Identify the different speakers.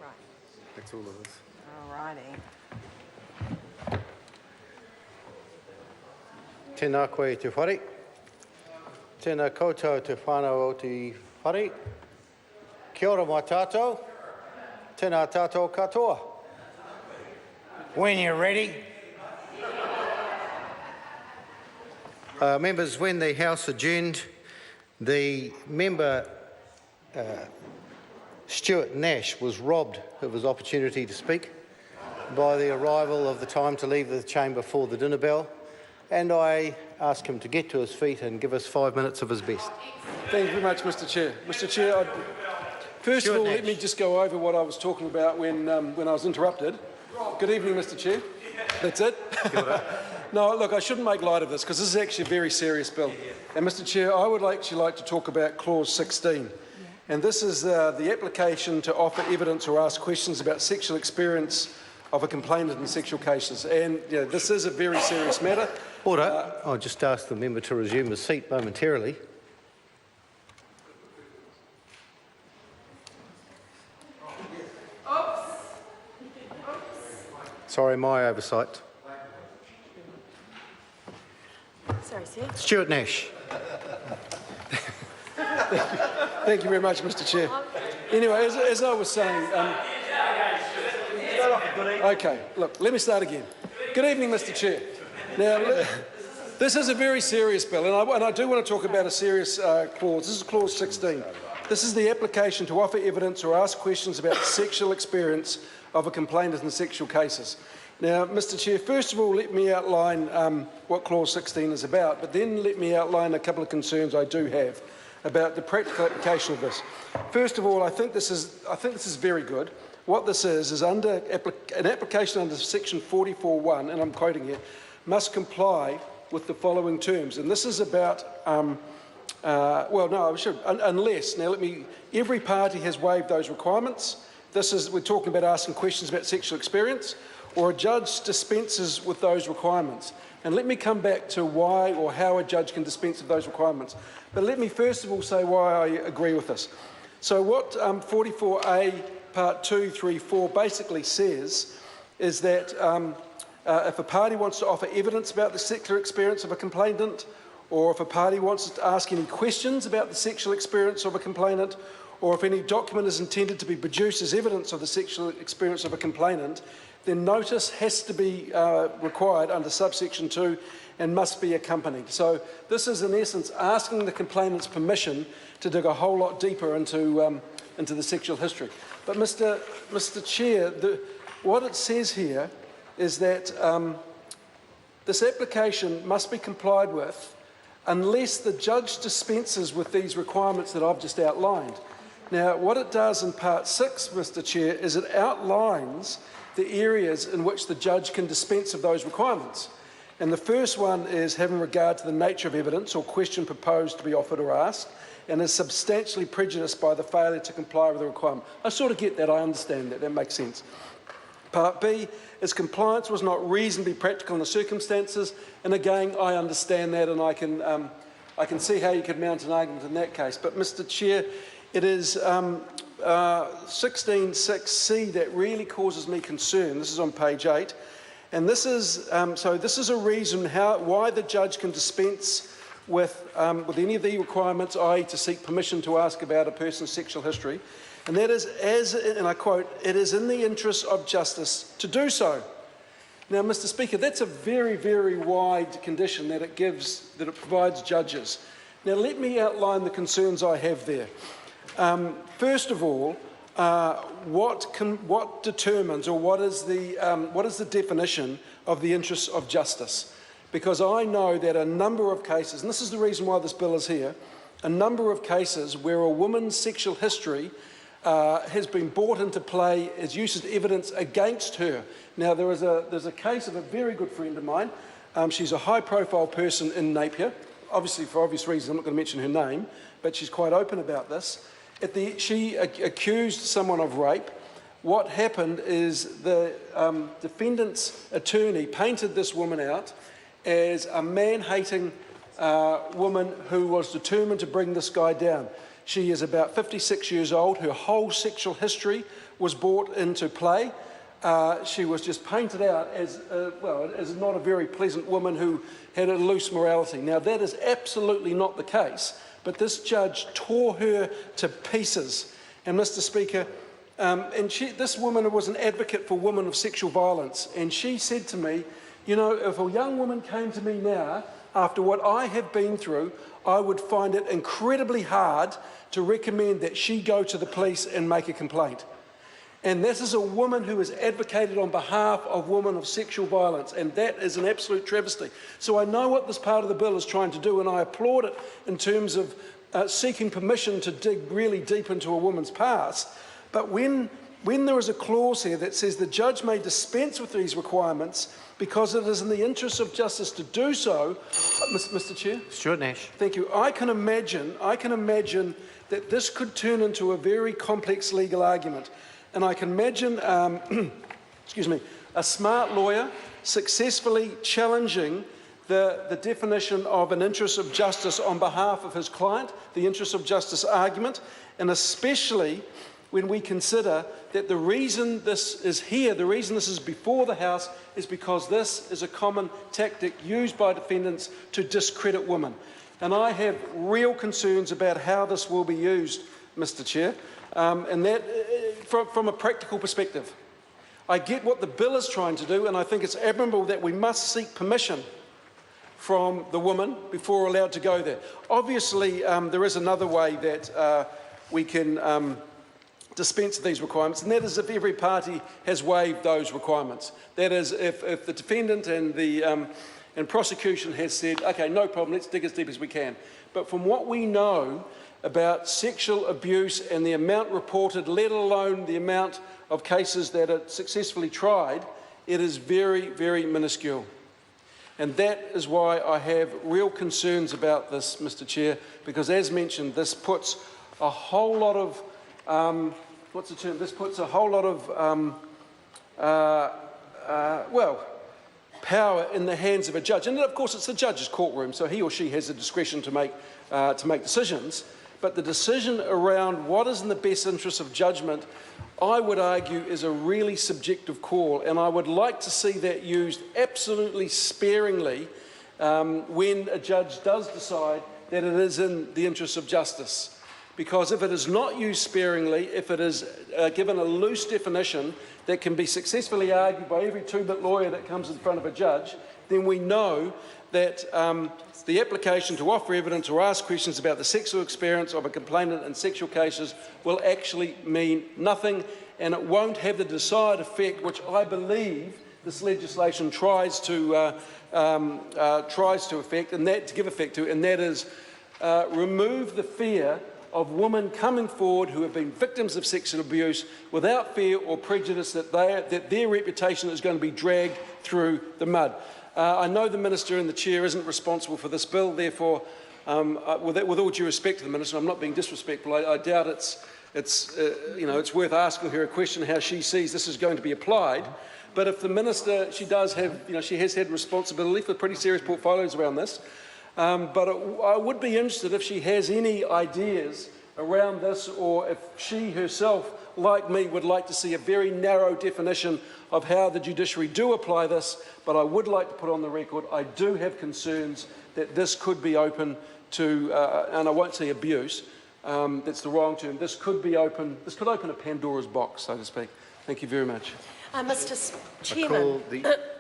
Speaker 1: Right.
Speaker 2: That's all of us.
Speaker 1: All righty.
Speaker 3: Tēnā koe te whare. Tēnā koutou te whānau o te whare. Kia ora mai tātou. Tēnā tātou katoa.
Speaker 4: When you're ready.
Speaker 3: Members, when the House adjourned, the member Stuart Nash was robbed of his opportunity to speak by the arrival of the time to leave the chamber for the dinner bell, and I ask him to get to his feet and give us 5 minutes of his best.
Speaker 5: Thank you very much, Mr Chair. Mr Chair, first of all, let me just go over what I was talking about when I was interrupted. Good evening, Mr Chair. That's it? No, look, I shouldn't make light of this because this is actually a very serious bill. And Mr Chair, I would actually like to talk about clause 16. And this is the application to offer evidence or ask questions about sexual experience of a complainant in sexual cases. And this is a very serious matter.
Speaker 3: Order. I'll just ask the member to resume his seat momentarily. Sorry, my oversight.
Speaker 1: Sorry, sir.
Speaker 3: Stuart Nash.
Speaker 5: Thank you very much, Mr Chair. Anyway, as I was saying... OK, look, let me start again. Good evening, Mr Chair. Now, this is a very serious bill, and I do want to talk about a serious clause. This is clause 16. This is the application to offer evidence or ask questions about the sexual experience of a complainant in sexual cases. Now, Mr Chair, first of all, let me outline what clause 16 is about, but then let me outline a couple of concerns I do have about the practical application of this. First of all, I think this is very good. What this is under an application under section 44(1), and I'm quoting here, must comply with the following terms. And this is about, unless, now every party has waived those requirements. We're talking about asking questions about sexual experience, or a judge dispenses with those requirements. And let me come back to why or how a judge can dispense with those requirements. But let me first of all say why I agree with this. So what 44A Part 2, 3, 4 basically says is that if a party wants to offer evidence about the sexual experience of a complainant, or if a party wants to ask any questions about the sexual experience of a complainant, or if any document is intended to be produced as evidence of the sexual experience of a complainant, then notice has to be required under subsection 2 and must be accompanied. So this is in essence asking the complainant's permission to dig a whole lot deeper into the sexual history. But Mr Chair, what it says here is that this application must be complied with unless the judge dispenses with these requirements that I've just outlined. Now, what it does in Part 6, Mr Chair, is it outlines the areas in which the judge can dispense of those requirements. And the first one is having regard to the nature of evidence or question proposed to be offered or asked, and is substantially prejudiced by the failure to comply with the requirement. I sort of get that, I understand that, that makes sense. Part B is compliance was not reasonably practical in the circumstances, and again, I understand that, and I can see how you could mount an argument in that case. But Mr Chair, it is 16(6)(c) that really causes me concern. This is on page 8, and this is this is a reason why the judge can dispense with any of the requirements, i.e. to seek permission to ask about a person's sexual history, and that is, and I quote, "it is in the interest of justice to do so." Now, Mr Speaker, that's a very, very wide condition that it provides judges. Now, let me outline the concerns I have there. First of all, what determines, or what is the definition of the interests of justice? Because I know that a number of cases, and this is the reason why this bill is here, a number of cases where a woman's sexual history has been brought into play as use as evidence against her. Now, there's a case of a very good friend of mine. She's a high-profile person in Napier. Obviously, for obvious reasons, I'm not going to mention her name, but she's quite open about this. She accused someone of rape. What happened is the defendant's attorney painted this woman out as a man-hating woman who was determined to bring this guy down. She is about 56 years old. Her whole sexual history was brought into play. She was just painted out as, as not a very pleasant woman who had a loose morality. Now, that is absolutely not the case, but this judge tore her to pieces. And Mr. Speaker, this woman was an advocate for women of sexual violence, and she said to me, you know, if a young woman came to me now, after what I have been through, I would find it incredibly hard to recommend that she go to the police and make a complaint. And this is a woman who has advocated on behalf of women of sexual violence, and that is an absolute travesty. So I know what this part of the bill is trying to do, and I applaud it in terms of seeking permission to dig really deep into a woman's past. But when there is a clause here that says the judge may dispense with these requirements because it is in the interest of justice to do so, Mr. Chair?
Speaker 3: Stuart Nash.
Speaker 5: Thank you. I can imagine that this could turn into a very complex legal argument. And I can imagine, excuse me, a smart lawyer successfully challenging the definition of an interest of justice on behalf of his client, the interest of justice argument, and especially when we consider that the reason this is here, the reason this is before the House, is because this is a common tactic used by defendants to discredit women. And I have real concerns about how this will be used, Mr. Chair, and that from a practical perspective. I get what the bill is trying to do, and I think it's admirable that we must seek permission from the woman before we're allowed to go there. Obviously, there is another way that we can dispense these requirements, and that is if every party has waived those requirements. That is, if the defendant and the prosecution has said, okay, no problem, let's dig as deep as we can. But from what we know about sexual abuse and the amount reported, let alone the amount of cases that are successfully tried, it is very, very minuscule. And that is why I have real concerns about this, Mr. Chair, because as mentioned, this puts a whole lot of, This puts a whole lot of, power in the hands of a judge. And of course, it's the judge's courtroom, so he or she has the discretion to make decisions. But the decision around what is in the best interest of judgment, I would argue, is a really subjective call, and I would like to see that used absolutely sparingly when a judge does decide that it is in the interest of justice. Because if it is not used sparingly, if it is given a loose definition that can be successfully argued by every two-bit lawyer that comes in front of a judge, then we know that the application to offer evidence or ask questions about the sexual experience of a complainant in sexual cases will actually mean nothing, and it won't have the desired effect which I believe this legislation tries to effect, and that to give effect to, and that is remove the fear of women coming forward who have been victims of sexual abuse without fear or prejudice that their reputation is going to be dragged through the mud. I know the Minister and the Chair isn't responsible for this bill, therefore, with all due respect to the Minister, I'm not being disrespectful, I doubt it's worth asking her a question how she sees this is going to be applied. But if the Minister, she has had responsibility for pretty serious portfolios around this, but I would be interested if she has any ideas around this, or if she herself, like me, would like to see a very narrow definition of how the judiciary do apply this. But I would like to put on the record, I do have concerns that this could be open to, and I won't say abuse, that's the wrong term, this could open a Pandora's box, so to speak. Thank you very much.
Speaker 1: Mr. Chairman.